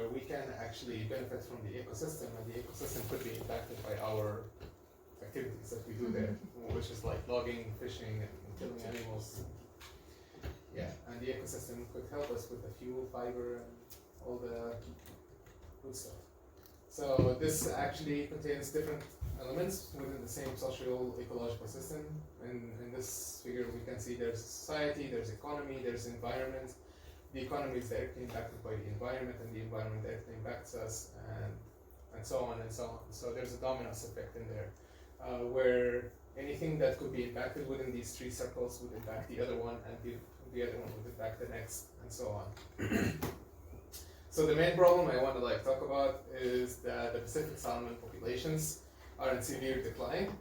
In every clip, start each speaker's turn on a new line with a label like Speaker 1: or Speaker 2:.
Speaker 1: where we can actually benefit from the ecosystem, and the ecosystem could be impacted by our activities that we do there, which is like logging, fishing, and killing animals. Yeah, and the ecosystem could help us with the fuel, fiber, and all the good stuff. So this actually contains different elements within the same social ecological system. And in this figure we can see there's society, there's economy, there's environment. The economy is directly impacted by the environment, and the environment directly impacts us, and so on and so on. So there's a dominoes effect in there, where anything that could be impacted within these three circles would impact the other one, and the other one would impact the next, and so on. So the main problem I want to talk about is that the Pacific salmon populations are in severe decline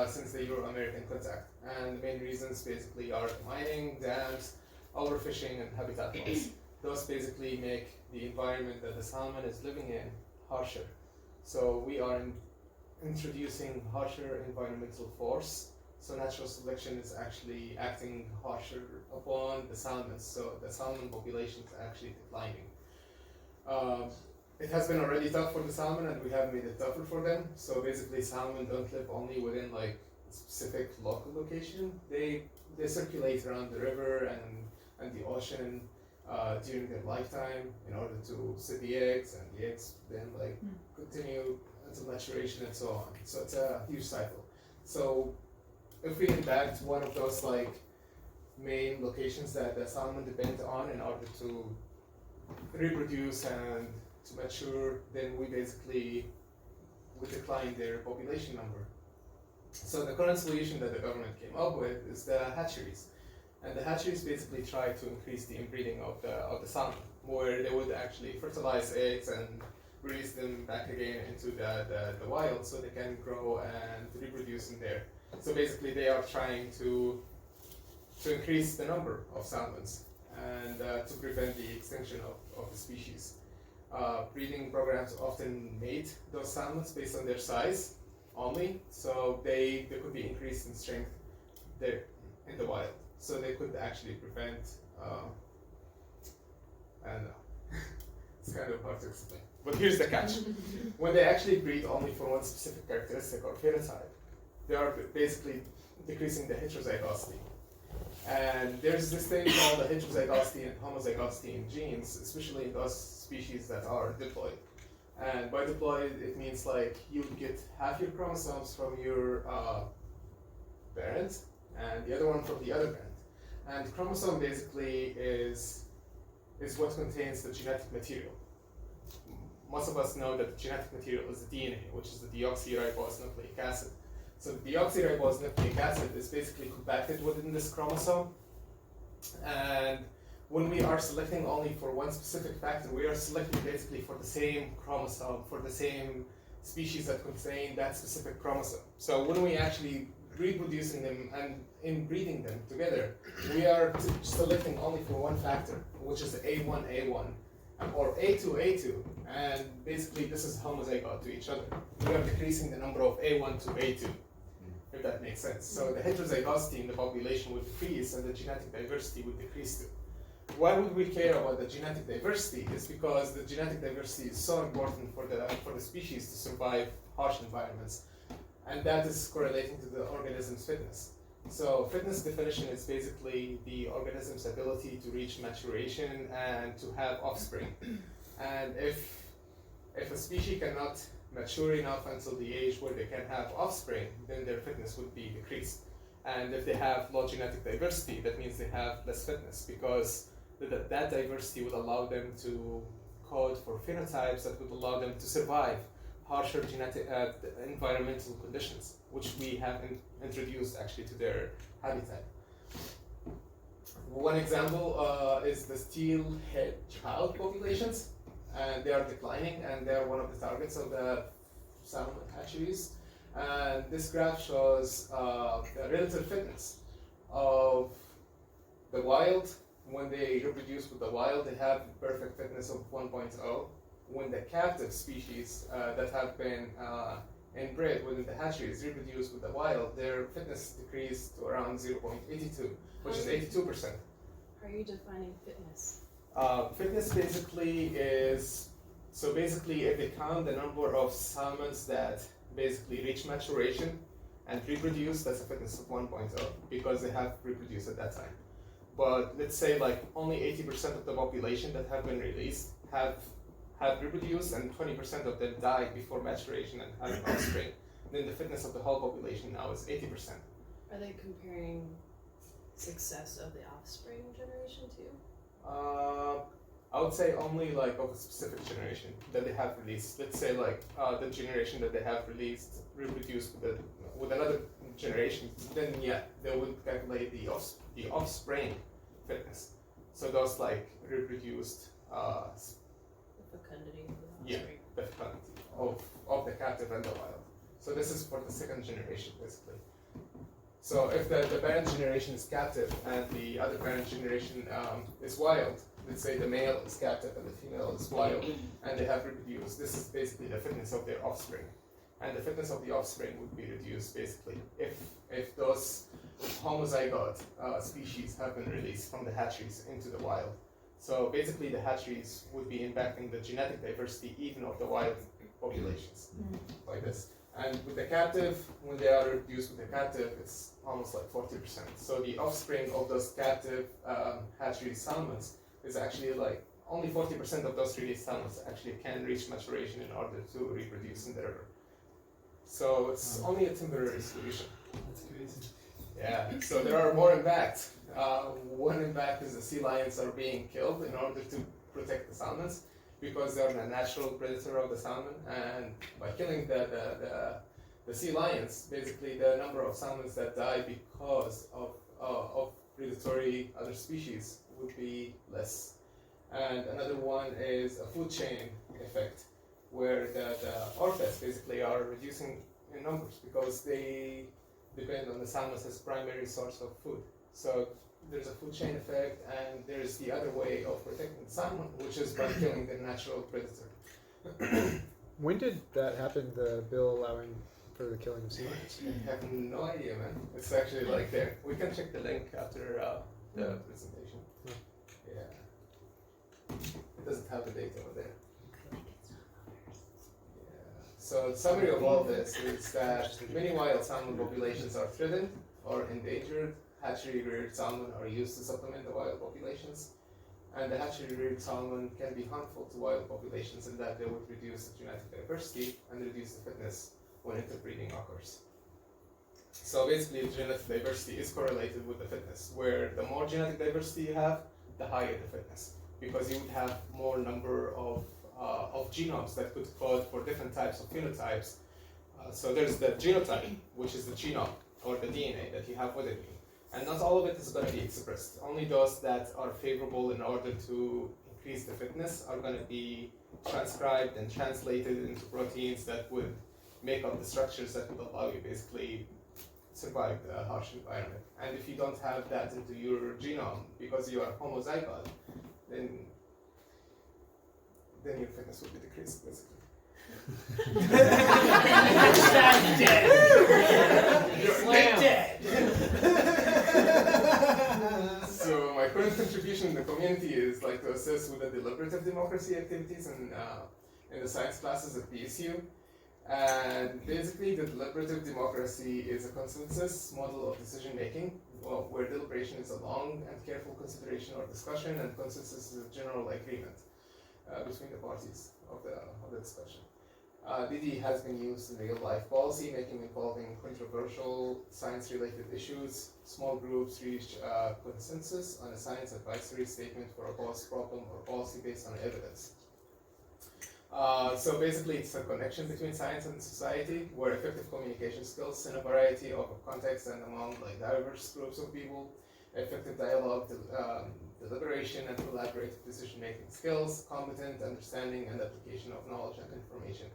Speaker 1: since the Euro-American contact, and the main reasons basically are mining, dams, overfishing, and habitat loss. Those basically make the environment that the salmon is living in harsher. So we are introducing harsher environmental force. So natural selection is actually acting harsher upon the salmon. So the salmon population is actually declining. It has been already tough for the salmon, and we have made it tougher for them. So basically, salmon don't live only within a specific local location. They circulate around the river and the ocean during their lifetime in order to set the eggs, and the eggs then continue until maturation and so on. So it's a huge cycle. So if we impact one of those main locations that the salmon depend on in order to reproduce and to mature, then we basically would decline their population number. So the current solution that the government came up with is the hatcheries. And the hatcheries basically try to increase the inbreeding of the salmon, where they would actually fertilize eggs and release them back again into the wild so they can grow and reproduce in there. So basically they are trying to increase the number of salmons and to prevent the extinction of the species. Breeding programs often mate those salmons based on their size only, so they could be increased in strength there in the wild. So they could actually prevent, I don't know, it's kind of hard to explain. But here's the catch. When they actually breed only for one specific characteristic or phenotype, they are basically decreasing the heterozygosity. And there's this thing called the heterozygosity and homozygosity in genes, especially in those species that are diploid. And by diploid, it means you get half your chromosomes from your parent and the other one from the other parent. And chromosome basically is what contains the genetic material. Most of us know that the genetic material is the DNA, which is the deoxyribonucleic acid. So the deoxyribonucleic acid is basically compacted within this chromosome. And when we are selecting only for one specific factor, we are selecting basically for the same chromosome, for the same species that contain that specific chromosome. So when we actually reproducing them and inbreeding them together, we are selecting only for one factor, which is A1A1 or A2A2, and basically this is homozygote to each other. We are decreasing the number of A1 to A2, if that makes sense. So the heterozygosity in the population would decrease and the genetic diversity would decrease too. Why would we care about the genetic diversity? Is because the genetic diversity is so important for the species to survive harsh environments. And that is correlating to the organism's fitness. So fitness definition is basically the organism's ability to reach maturation and to have offspring. And if a species cannot mature enough until the age where they can have offspring, then their fitness would be decreased. And if they have low genetic diversity, that means they have less fitness, because that diversity would allow them to code for phenotypes that would allow them to survive harsher genetic environmental conditions, which we have introduced actually to their habitat. One example is the steelhead trout populations, and they are declining, and they are one of the targets of the salmon hatcheries. And this graph shows the relative fitness of the wild. When they reproduce with the wild, they have perfect fitness of 1.0. When the captive species that have been inbred within the hatcheries reproduce with the wild, their fitness decreased to around 0.82, which is 82%.
Speaker 2: How are you defining fitness?
Speaker 1: Fitness basically is So basically, if they count the number of salmons that basically reach maturation and reproduce, that's a fitness of 1.0 because they have reproduced at that time. But let's say like only 80% of the population that have been released have reproduced, and 20% of them died before maturation and had an offspring. Then the fitness of the whole population now is 80%.
Speaker 2: Are they comparing success of the offspring generation too?
Speaker 1: I would say only like of a specific generation that they have released. Let's say like the generation that they have released reproduced with another generation. Then yeah, they would calculate the offspring fitness. So those like reproduced.
Speaker 2: The fecundity of the offspring.
Speaker 1: Yeah, the fecundity of the captive and the wild. So this is for the second generation basically. So if the parent generation is captive and the other parent generation is wild, let's say the male is captive and the female is wild, and they have reproduced, this is basically the fitness of their offspring. And the fitness of the offspring would be reduced basically if those homozygote species have been released from the hatcheries into the wild. So basically the hatcheries would be impacting the genetic diversity even of the wild populations, like this. And with the captive, when they are reduced with the captive, it's almost like 40%. So the offspring of those captive hatchery salmons is actually like only 40% of those released salmons actually can reach maturation in order to reproduce in the river. So it's only a temporary solution.
Speaker 3: That's crazy.
Speaker 1: Yeah, so there are more impacts. One impact is the sea lions are being killed in order to protect the salmons, because they're the natural predator of the salmon, and by killing the sea lions, basically the number of salmons that die because of predatory other species would be less. And another one is a food chain effect, where the orcas basically are reducing in numbers because they depend on the salmon as primary source of food. So there's a food chain effect, and there's the other way of protecting the salmon, which is by killing the natural predator.
Speaker 4: When did that happen, the bill allowing for the killing of sea lions?
Speaker 1: I have no idea, man. It's actually like there. We can check the link after the presentation. Yeah. It doesn't have the date over there. So the summary of all this is that many wild salmon populations are threatened or endangered. Hatchery-reared salmon are used to supplement the wild populations, and the hatchery-reared salmon can be harmful to wild populations in that they would reduce the genetic diversity and reduce the fitness when interbreeding occurs. So basically, the genetic diversity is correlated with the fitness, where the more genetic diversity you have, the higher the fitness, because you would have more number of genomes that could code for different types of phenotypes. So there's the genotype, which is the genome or the DNA that you have within you. And not all of it is going to be expressed. Only those that are favorable in order to increase the fitness are going to be transcribed and translated into proteins that would make up the structures that would allow you basically survive the harsh environment. And if you don't have that into your genome because you are homozygote, then your fitness will be decreased basically.
Speaker 2: You're dead.
Speaker 1: So my current contribution in the community is like to assist with the deliberative democracy activities in the science classes at BSU. And basically the deliberative democracy is a consensus model of decision making, where deliberation is a long and careful consideration or discussion, and consensus is a general agreement between the parties of the discussion. DD has been used in real-life policy making involving controversial science-related issues. Small groups reach consensus on a science advisory statement for a policy problem or policy based on evidence. So basically, it's a connection between science and society, where effective communication skills in a variety of contexts and among like diverse groups of people, effective dialogue, deliberation, and collaborative decision-making skills, competent understanding and application of knowledge and information.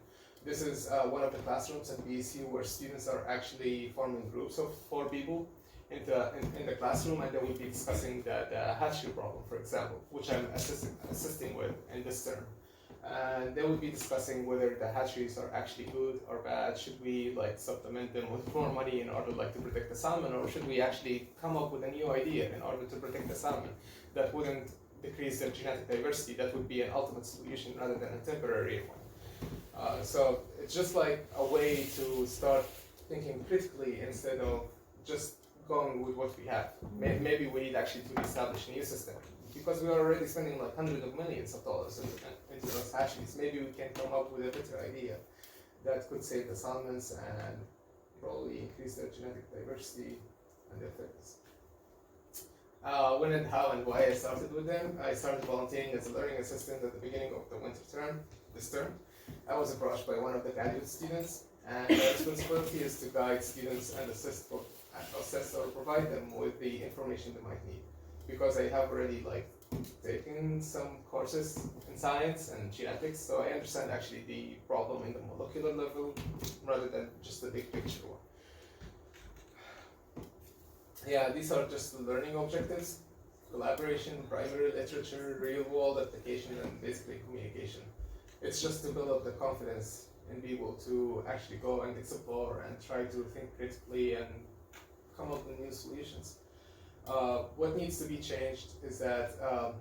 Speaker 1: This is one of the classrooms at BSU where students are actually forming groups of 4 people in the classroom, and they will be discussing the hatchery problem, for example, which I'm assisting with in this term. And they will be discussing whether the hatcheries are actually good or bad. Should we like supplement them with more money in order like to protect the salmon, or should we actually come up with a new idea in order to protect the salmon that decrease their genetic diversity, that would be an ultimate solution rather than a temporary one. So it's just like a way to start thinking critically instead of just going with what we have. Maybe we need actually to establish a new system, because we are already spending like hundreds of millions of dollars into those hatcheries. Maybe we can come up with a better idea that could save the salmons and probably increase their genetic diversity and their fitness. When and how and why I started with them, I started volunteering as a learning assistant at the beginning of the winter term, this term. I was approached by one of the graduate students, and my responsibility is to guide students and assist or provide them with the information they might need. Because I have already like taken some courses in science and genetics, so I understand actually the problem in the molecular level rather than just the big picture one. Yeah, these are just the learning objectives: collaboration, primary literature, real-world application, and basically communication. It's just to build up the confidence in people to actually go and explore and try to think critically and come up with new solutions. What needs to be changed is that, I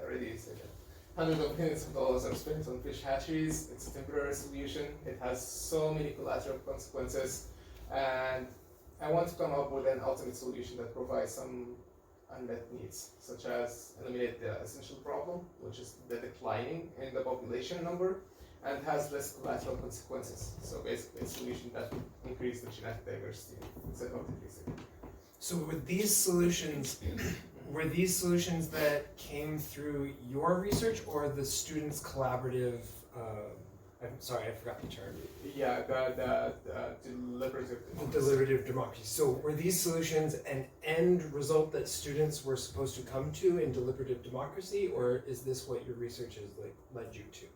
Speaker 1: already said that. Hundreds of millions of dollars are spent on fish hatcheries. It's a temporary solution. It has so many collateral consequences, and I want to come up with an ultimate solution that provides some unmet needs, such as eliminate the essential problem, which is the declining in the population number, and has less collateral consequences. So basically a solution that would increase the genetic diversity instead of decreasing it.
Speaker 3: So were these solutions that came through your research or the students' collaborative, I'm sorry, I forgot the term.
Speaker 1: Yeah, the deliberative democracy.
Speaker 3: Deliberative democracy. So were these solutions an end result that students were supposed to come to in deliberative democracy, or is this what your research has led you to?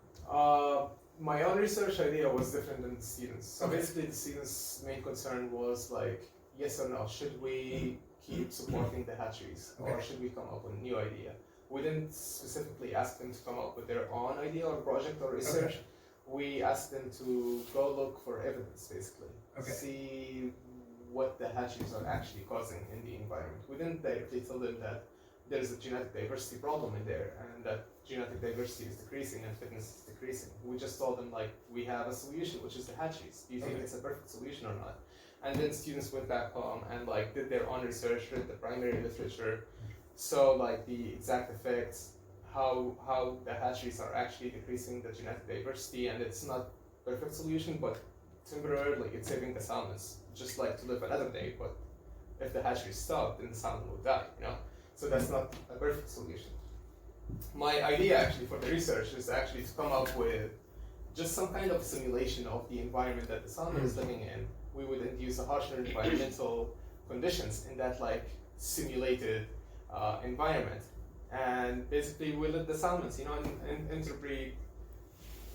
Speaker 1: My own research idea was different than the students. So
Speaker 3: Okay.
Speaker 1: basically the students' main concern was like, yes or no, should we keep supporting the hatcheries, or
Speaker 3: Okay.
Speaker 1: should we come up with a new idea? We didn't specifically ask them to come up with their own idea or project or research.
Speaker 3: Okay.
Speaker 1: We asked them to go look for evidence, basically.
Speaker 3: Okay.
Speaker 1: See what the hatcheries are actually causing in the environment. We didn't directly tell them that there's a genetic diversity problem in there and that genetic diversity is decreasing and fitness is decreasing. We just told them like, we have a solution, which is the hatcheries. Do you think
Speaker 3: Okay.
Speaker 1: it's a perfect solution or not? And then students went back home and like did their own research, read the primary literature, saw like the exact effects, how the hatcheries are actually decreasing the genetic diversity, and it's not perfect solution, but temporarily it's saving the salmons, just like to live another day. But if the hatcheries stop, then the salmon will die, you know? So that's not a perfect solution. My idea actually for the research is actually to come up with just some kind of simulation of the environment that the salmon is living in. We would induce a harsher environmental conditions in that like simulated environment. And basically we let the salmons, you know, interbreed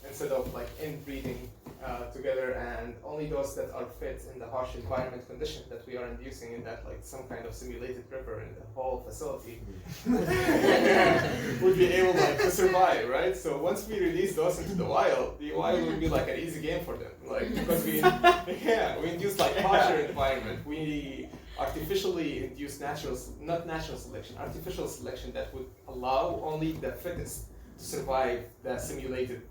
Speaker 1: instead of like inbreeding together, and only those that are fit in the harsh environment condition that we are inducing in that like some kind of simulated river in the whole facility would be able like to survive, right? So once we release those into the wild would be like an easy game for them, like because we induce like harsher environment. We artificially induce artificial selection that would allow only the fittest to survive the simulated.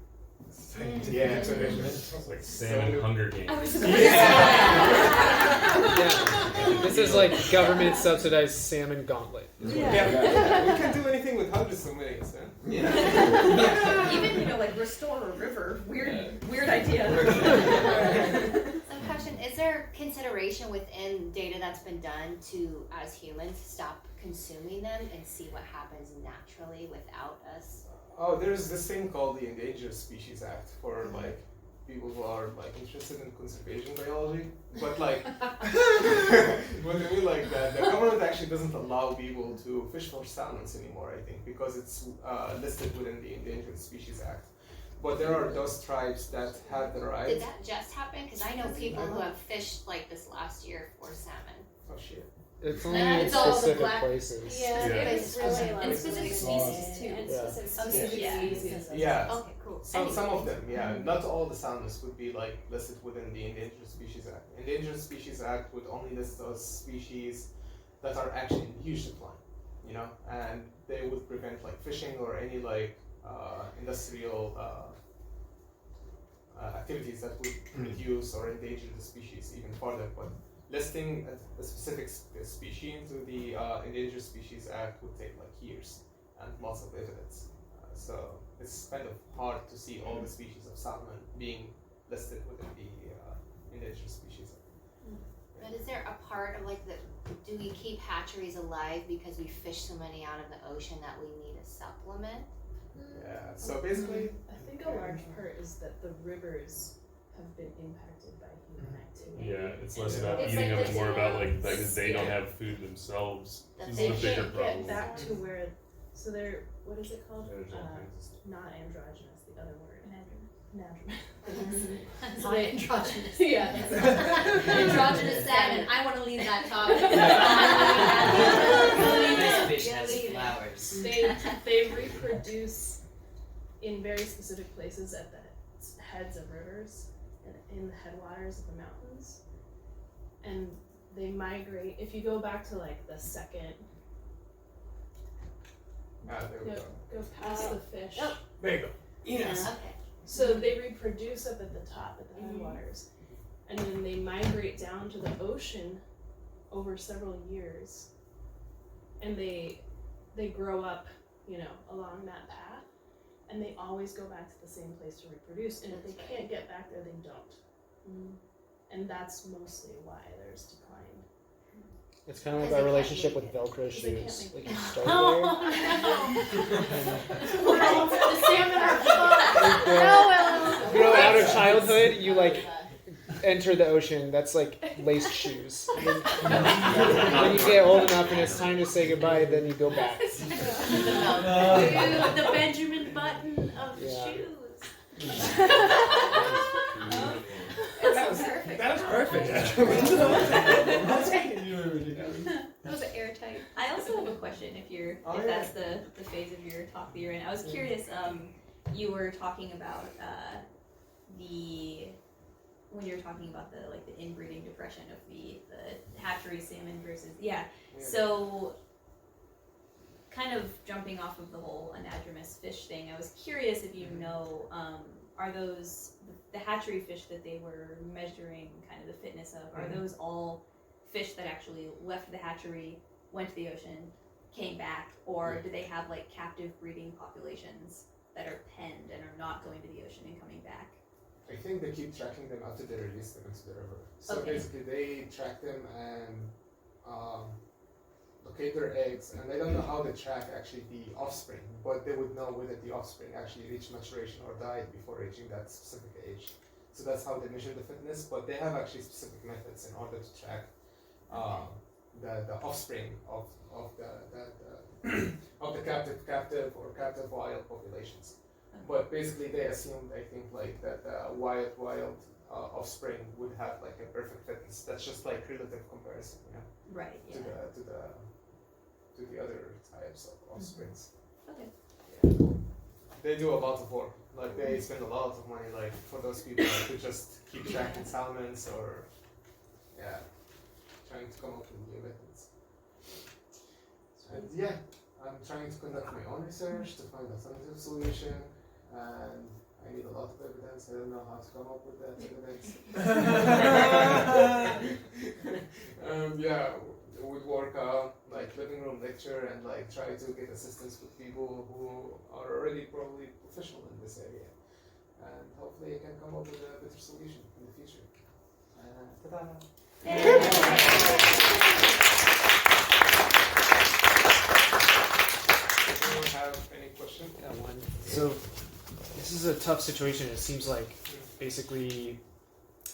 Speaker 1: Yeah,
Speaker 5: like Salmon Hunger Games.
Speaker 4: Yeah, this is like government subsidized salmon gauntlet.
Speaker 1: Yeah. We can't do anything with hundreds of millions, huh?
Speaker 2: Even like restore a river. Weird idea.
Speaker 6: Some question: is there consideration within data that's been done to, as humans, stop consuming them and see what happens naturally without us?
Speaker 1: Oh, there's this thing called the Endangered Species Act for like people who are like interested in conservation biology. But like, what I mean like that, the government actually doesn't allow people to fish for salmons anymore, I think, because it's listed within the Endangered Species Act. But there are those tribes that have the right.
Speaker 6: Did that just happen? Because I know people who have fished like this last year for salmon.
Speaker 1: Oh shit.
Speaker 4: It's only
Speaker 6: And
Speaker 4: in
Speaker 6: it's all the
Speaker 4: specific
Speaker 6: black-
Speaker 4: places.
Speaker 2: Yeah,
Speaker 6: it's really
Speaker 2: and specific species too.
Speaker 4: Yeah.
Speaker 2: Specific species.
Speaker 1: Yeah.
Speaker 6: Okay, cool.
Speaker 1: Some of them, yeah. Not all the salmons would be like listed within the Endangered Species Act. Endangered Species Act would only list those species that are actually in huge decline. you know, and they would prevent like fishing or any like industrial activities that would reduce or endanger the species even further. But listing a specific species into the Endangered Species Act would take like years and lots of evidence. So it's kind of hard to see all the species of salmon being listed within the Endangered Species Act.
Speaker 6: But is there a part of like do we keep hatcheries alive because we fish so many out of the ocean that we need a supplement?
Speaker 1: Yeah, so basically,
Speaker 2: I think a large part is that the rivers have been impacted by human activity.
Speaker 5: Yeah, it's less about
Speaker 6: It's
Speaker 5: eating
Speaker 6: like
Speaker 5: them,
Speaker 6: the
Speaker 5: more about like
Speaker 6: dams.
Speaker 5: they don't have food themselves. This
Speaker 2: They
Speaker 5: is the bigger
Speaker 2: can't
Speaker 5: problem.
Speaker 2: get back to where, so they're, what is it called?
Speaker 5: There's all kinds of
Speaker 2: Not androgynous, the other word. Androgynous.
Speaker 6: Not androgynous.
Speaker 2: Yeah, that's it.
Speaker 6: Androgynous salmon. I want to leave that topic.
Speaker 7: This fish has flowers.
Speaker 2: They reproduce in very specific places at the heads of rivers and in the headwaters of the mountains, and they migrate. If you go back to like the second,
Speaker 1: there we go.
Speaker 2: go past the fish.
Speaker 1: There you go.
Speaker 7: Yes.
Speaker 6: Okay.
Speaker 2: So they reproduce up at the top, at the headwaters, and then they migrate down to the ocean over several years, and they grow up, you know, along that path, and they always go back to the same place to reproduce. And if they can't get back there, they don't. And that's mostly why there's decline.
Speaker 4: It's kind of like
Speaker 6: Because
Speaker 4: our
Speaker 6: they
Speaker 4: relationship
Speaker 6: can't
Speaker 4: with Velcro
Speaker 2: Because they can't
Speaker 4: shoes.
Speaker 2: make
Speaker 4: Like you
Speaker 2: it.
Speaker 4: start
Speaker 6: The salmon are fun.
Speaker 4: there, grow out of childhood, you like enter the ocean. That's like laced shoes. When you get old enough and it's time to say goodbye, then you go back.
Speaker 6: The Benjamin Button of
Speaker 4: Yeah.
Speaker 6: shoes.
Speaker 3: That was perfect, actually.
Speaker 6: That was airtight.
Speaker 8: I also have a question if that's the phase of your talk that you're in. I was curious, you were talking about when you were talking about the inbreeding depression of the hatchery salmon versus so kind of jumping off of the whole anadromous fish thing, I was curious if you know, are those the hatchery fish that they were measuring kind of the fitness of, are those all fish that actually left the hatchery, went to the ocean, came back, or do they have like captive breeding populations that are penned and are not going to the ocean and coming back?
Speaker 1: I think they keep tracking them after they release them into the river. So
Speaker 8: Okay.
Speaker 1: basically they track them and locate their eggs, and they don't know how they track actually the offspring, but they would know whether the offspring actually reached maturation or died before reaching that specific age. So that's how they measure the fitness, but they have actually specific methods in order to track the offspring of the of the captive or captive wild populations. But basically they assumed, I think, like that the wild offspring would have like a perfect fitness. That's just like relative comparison, you know,
Speaker 8: Right. Yeah.
Speaker 1: to the other types of offsprings.
Speaker 8: Okay.
Speaker 1: Yeah. They do a lot of work. Like they spend a lot of money, like for those people who just keep tracking salmons or trying to come up with new methods. And yeah, I'm trying to conduct my own research to find alternative solution, and I need a lot of evidence. I don't know how to come up with that evidence. Would work like living room lecture and like try to get assistance with people who are already probably professional in this area, and hopefully I can come up with a better solution in the future. Ta-da! Anyone have any question?
Speaker 4: Yeah, one. So this is a tough situation. It seems like basically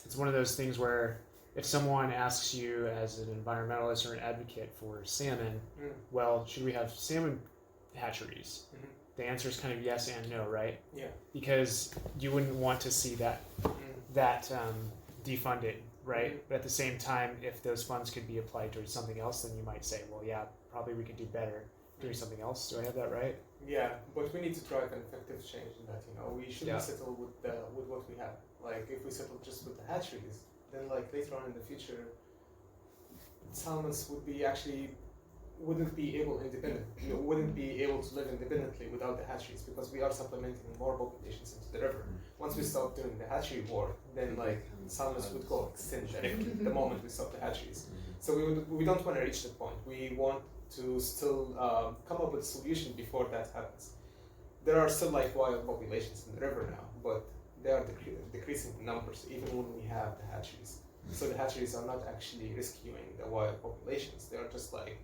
Speaker 4: it's one of those things where if someone asks you as an environmentalist or an advocate for salmon, well, should we have salmon hatcheries?
Speaker 1: Mhm.
Speaker 4: The answer is kind of yes and no, right?
Speaker 1: Yeah.
Speaker 4: Because you wouldn't want to see that defunded, right? But at the same time, if those funds could be applied towards something else, then you might say, well, yeah, probably we could do better doing something else. Do I have that right?
Speaker 1: Yeah, but we need to drive an effective change in that. You know, we shouldn't settle with what we have. Like, if we settle just with the hatcheries, then like later on in the future, salmons would be actually wouldn't be able to live independently without the hatcheries, because we are supplementing more populations into the river. Once we stop doing the hatchery work, then like salmons would go extinct directly the moment we stop the hatcheries. So we don't want to reach that point. We want to still come up with a solution before that happens. There are still like wild populations in the river now, but they are decreasing in numbers even when we have the hatcheries. So the hatcheries are not actually rescuing the wild populations. They are just like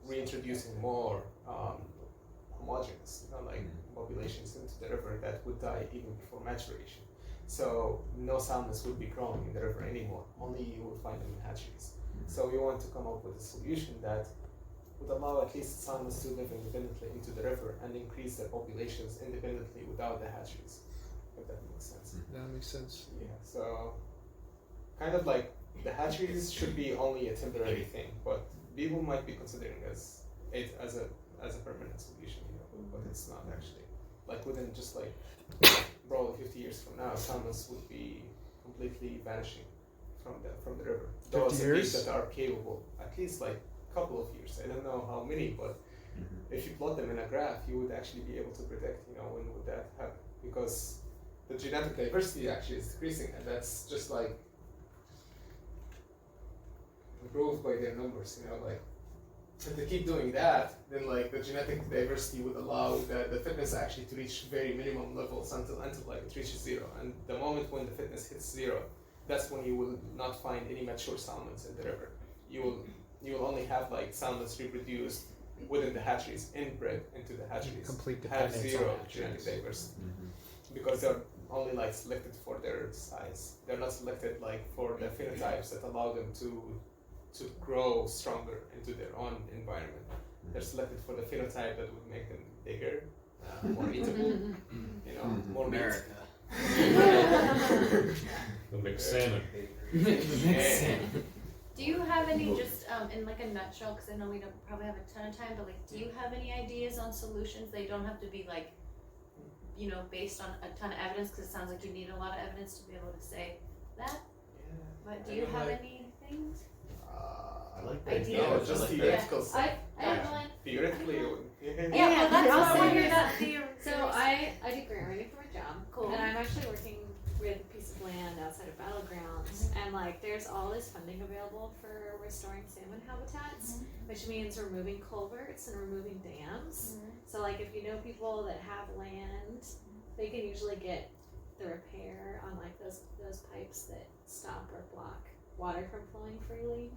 Speaker 1: reintroducing more homogeneous, populations into the river that would die even before maturation. So no salmons would be growing in the river anymore. Only you will find them in hatcheries. So we want to come up with a solution that would allow at least salmons to live independently into the river and increase their populations independently without the hatcheries, if that makes sense.
Speaker 4: That makes sense.
Speaker 1: Yeah, so kind of like the hatcheries should be only a temporary thing, but people might be considering it as a permanent solution, but it's not actually. Like within just like probably 50 years from now, salmons would be completely vanishing from the river. Those at least that are capable, at least like couple of years. I don't know how many, but if you plot them in a graph, you would actually be able to predict, when would that happen? Because the genetic diversity actually is decreasing, and that's just like improved by their numbers. If they keep doing that, then like the genetic diversity would allow the fitness actually to reach very minimum levels until like it reaches zero. And the moment when the fitness hits zero, that's when you will not find any mature salmons in the river. You will only have like salmons reproduced within the hatcheries, inbred into the hatcheries,
Speaker 4: Complete
Speaker 1: have
Speaker 4: dependence
Speaker 1: zero
Speaker 4: on
Speaker 1: genetic
Speaker 4: hatcheries.
Speaker 1: diversity, because they're only like selected for their size. They're not selected like for the phenotypes that allow them to grow stronger into their own environment. They're selected for the phenotype that would make them bigger, more eatable, more meat.
Speaker 7: America.
Speaker 5: The mixed salmon.
Speaker 6: Do you have any, just in like a nutshell, because I know we don't probably have a ton of time, but like, do you have any ideas on solutions? They don't have to be like, based on a ton of evidence, because it sounds like you need a lot of evidence to be able to say that. But do you have any things?
Speaker 5: I like
Speaker 6: that. Ideas.
Speaker 1: No, just theoretical.
Speaker 6: I have one.
Speaker 1: Theoretically,
Speaker 6: Yeah, that's
Speaker 8: I'll
Speaker 6: all I
Speaker 8: say
Speaker 6: hear
Speaker 8: that.
Speaker 6: that.
Speaker 9: So I do grant writing for my job.
Speaker 6: Cool.
Speaker 9: And I'm actually working with a piece of land outside of battlegrounds, and like there's all this funding available for restoring salmon habitats, which means removing culverts and removing dams. So like if you know people that have land, they can usually get the repair on like those pipes that stop or block water from flowing freely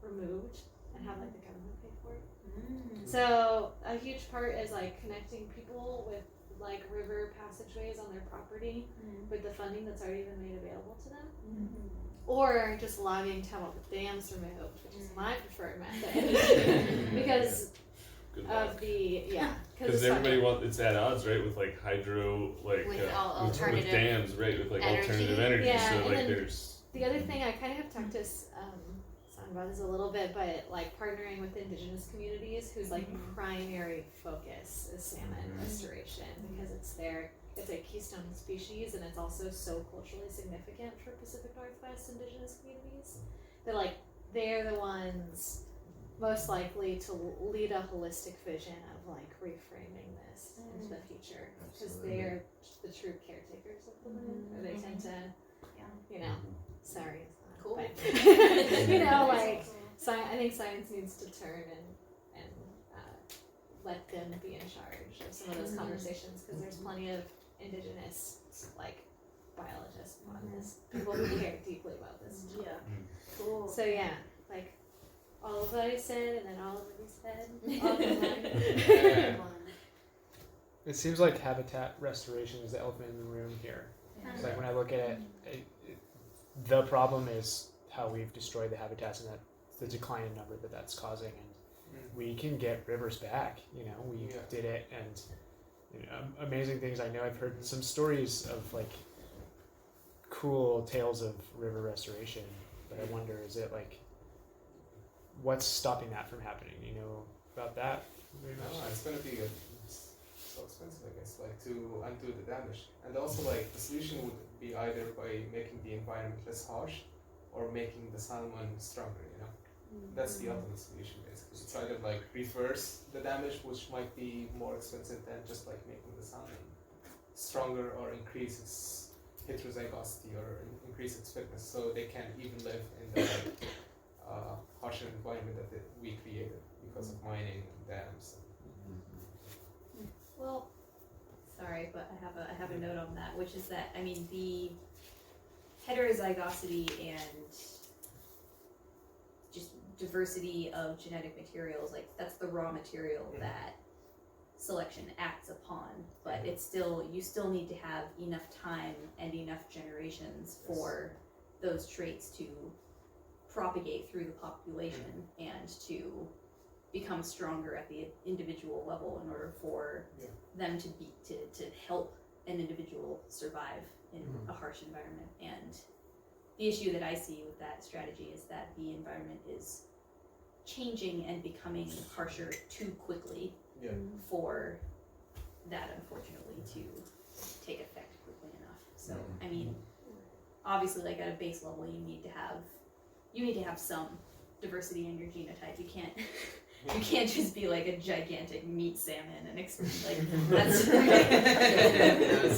Speaker 9: removed, and have like the government pay for it. So a huge part is like connecting people with like river passageways on their property with the funding that's already been made available to them, or just logging to have all the dams removed, which is my preferred method because
Speaker 5: Good
Speaker 9: of
Speaker 5: luck.
Speaker 9: because
Speaker 5: everybody it's at odds, right, with like hydro, like
Speaker 6: With
Speaker 5: with
Speaker 6: alternative
Speaker 5: dams, right, with like
Speaker 6: energy.
Speaker 5: alternative energy.
Speaker 9: Yeah,
Speaker 5: So
Speaker 9: and
Speaker 5: like
Speaker 9: then
Speaker 5: there's
Speaker 9: the other thing I kind of have talked to Son about this a little bit, but like partnering with indigenous communities whose like primary focus is salmon restoration, because it's a keystone species, and it's also so culturally significant for Pacific Northwest indigenous communities that like they're the ones most likely to lead a holistic vision of like reframing this into the future, because they're the true caretakers of the land, or they tend to, sorry, it's not
Speaker 6: Cool.
Speaker 9: but, I think science needs to turn and let them be in charge of some of those conversations, because there's plenty of indigenous like biologists on this, people who care deeply about this.
Speaker 2: Yeah.
Speaker 6: Cool.
Speaker 9: So like all of what I said, and then all of what you said, all combined.
Speaker 4: It seems like habitat restoration is the elephant in the room here. It's like when I look at it, the problem is how we've destroyed the habitats and the decline in number that's causing, and we can get rivers back. We did it, and amazing things. I know I've heard some stories of like cool tales of river restoration, but I wonder, is it like, what's stopping that from happening? You know about that?
Speaker 1: It's going to be so expensive, I guess, like to undo the damage. And also like the solution would be either by making the environment less harsh or making the salmon stronger, That's the ultimate solution, basically. It's either like reverse the damage, which might be more expensive than just like making the salmon stronger, or increase its heterozygosity or increase its fitness, so they can even live in the harsher environment that we created because of mining and dams.
Speaker 8: Well, sorry, but I have a note on that, which is that I mean the heterozygosity and just diversity of genetic materials, like that's the raw material that selection acts upon, but it's still, you still need to have enough time and enough generations for those traits to propagate through the population and to become stronger at the individual level in order for them to be to help an individual survive in a harsh environment. And the issue that I see with that strategy is that the environment is changing and becoming harsher too quickly for that, unfortunately, to take effect quickly enough. So I mean, obviously, like at a base level, you need to have some diversity in your genotype. You can't just be like a gigantic meat salmon and expect like that's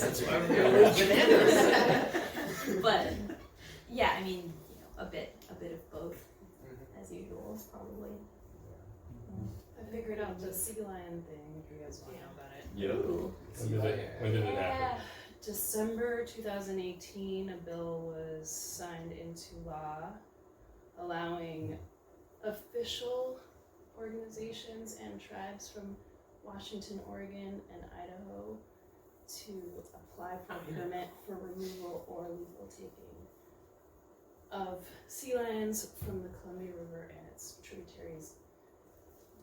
Speaker 7: That's why we're going with bananas.
Speaker 8: But yeah, I mean, you know, a bit of both as usual, probably.
Speaker 2: I figured out the sea lion thing, if you guys want to know about it.
Speaker 5: Yep. When did it happen?
Speaker 2: December 2018, a bill was signed into law allowing official organizations and tribes from Washington, Oregon, and Idaho to apply for a permit for removal or legal taking of sea lions from the Columbia River and its tributaries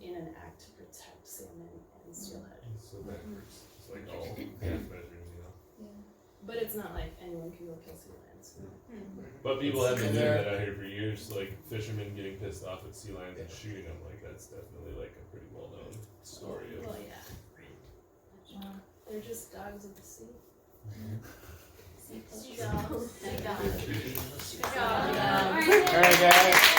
Speaker 2: in an act to protect salmon and steelhead.
Speaker 5: So that it's like all half measures, you know.
Speaker 2: But it's not like anyone can go kill sea lions.
Speaker 5: But people have been doing that out here for years, like fishermen getting pissed off at sea lions and shooting them. Like that's definitely like a pretty well known story of.
Speaker 2: Well, yeah. They're just dogs of the sea.
Speaker 6: Seagull.
Speaker 5: Good
Speaker 6: Good job.
Speaker 4: All right, guys.